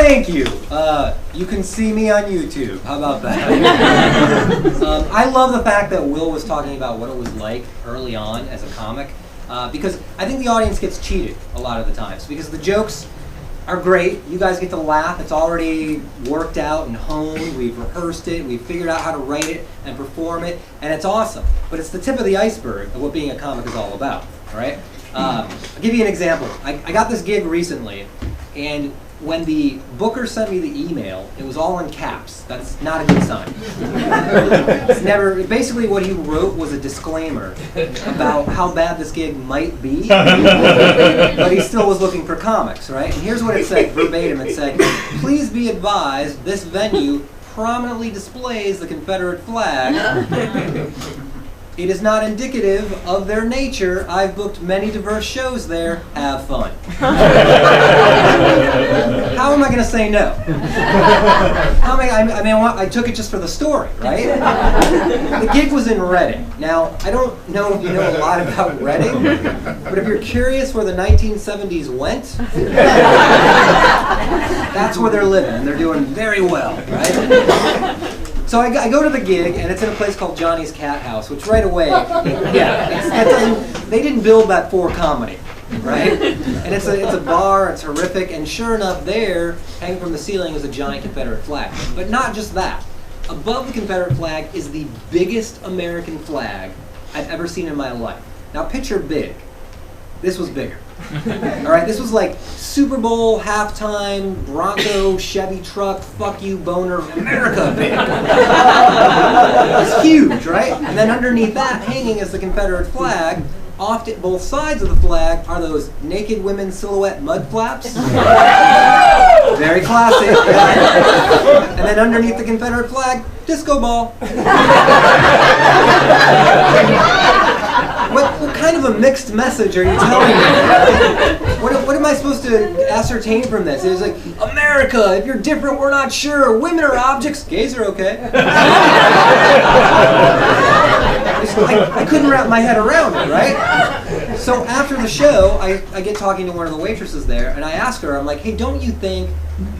Thank you. You can see me on YouTube. How about that? I love the fact that Will was talking about what it was like early on as a comic, because I think the audience gets cheated a lot of the times, because the jokes are great. You guys get to laugh. It's already worked out and honed. We've rehearsed it. We've figured out how to write it and perform it, and it's awesome. But it's the tip of the iceberg of what being a comic is all about, right? I'll give you an example. I got this gig recently, and when the booker sent me the email, it was all in caps. That's not a good sign. It's never. Basically, what he wrote was a disclaimer about how bad this gig might be, but he still was looking for comics, right? And here's what it said verbatim. It said, "Please be advised, this venue prominently displays the Confederate flag. It is not indicative of their nature. I've booked many diverse shows there. Have fun." How am I going to say no? How am I took it just for the story, right? The gig was in Reading. Now, I don't know if you know a lot about Reading, but if you're curious where the 1970s went, that's where they're living, and they're doing very well, right? So I go to the gig, and it's in a place called Johnny's Cat House, which right away, they didn't build that for comedy, right? And it's a bar, it's horrific, and sure enough there, hanging from the ceiling is a giant Confederate flag. But not just that. Above the Confederate flag is the biggest American flag I've ever seen in my life. Now picture big. This was bigger. All right, this was like Super Bowl halftime, Bronco, Chevy truck, fuck you, boner, America big. It's huge, right? And then underneath that, hanging is the Confederate flag. Off to both sides of the flag are those naked women silhouette mud flaps. Very classic. Yeah. And then underneath the Confederate flag, disco ball. What kind of a mixed message are you telling me? What am I supposed to ascertain from this? It was like, America, if you're different, we're not sure. Women are objects. Gays are okay. I couldn't wrap my head around it, right? So after the show, I get talking to one of the waitresses there, and I ask her, I'm like, hey, don't you think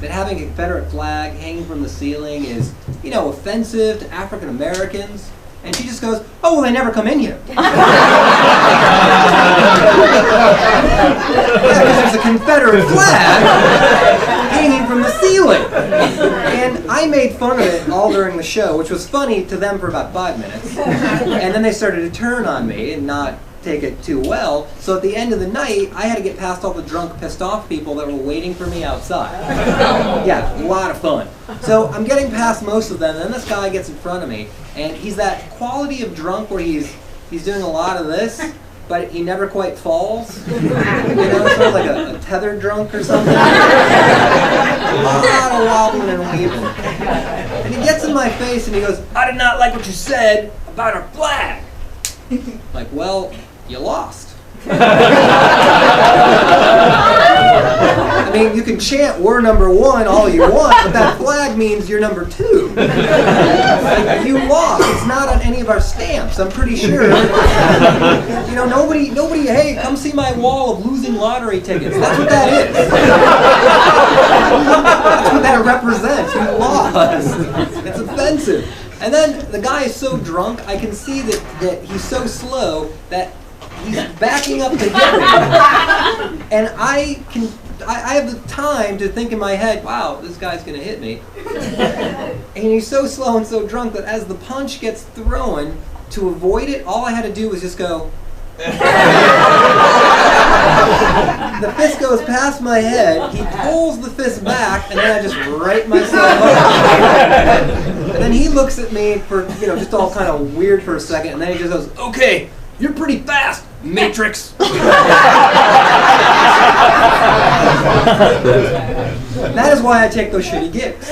that having a Confederate flag hanging from the ceiling is, offensive to African Americans? And she just goes, oh, well, they never come in here. Yeah, because there's a Confederate flag hanging from the ceiling. And I made fun of it all during the show, which was funny to them for about 5 minutes. And then they started to turn on me and not take it too well. So at the end of the night, I had to get past all the drunk, pissed off people that were waiting for me outside. Yeah, a lot of fun. So I'm getting past most of them, and then this guy gets in front of me, and he's that quality of drunk where he's doing a lot of this, but he never quite falls. Sort of like a tethered drunk or something. A lot of wobbling and weaving. And he gets in my face and he goes, I did not like what you said about our flag. Like, well, you lost. I mean, you can chant, we're number one all you want, but that flag means you're number two. Like, you lost. It's not on any of our stamps, I'm pretty sure. Nobody, hey, come see my wall of losing lottery tickets. That's what that is. That's what that represents. You lost. It's offensive. And then the guy is so drunk, I can see that he's so slow that he's backing up to hit me. And I have the time to think in my head, wow, this guy's going to hit me. And he's so slow and so drunk that as the punch gets thrown, to avoid it, all I had to do was just go. The fist goes past my head, he pulls the fist back, and then I just right myself up. And then he looks at me for, just all kind of weird for a second, and then he just goes, okay, you're pretty fast, Matrix. That is why I take those shitty gigs.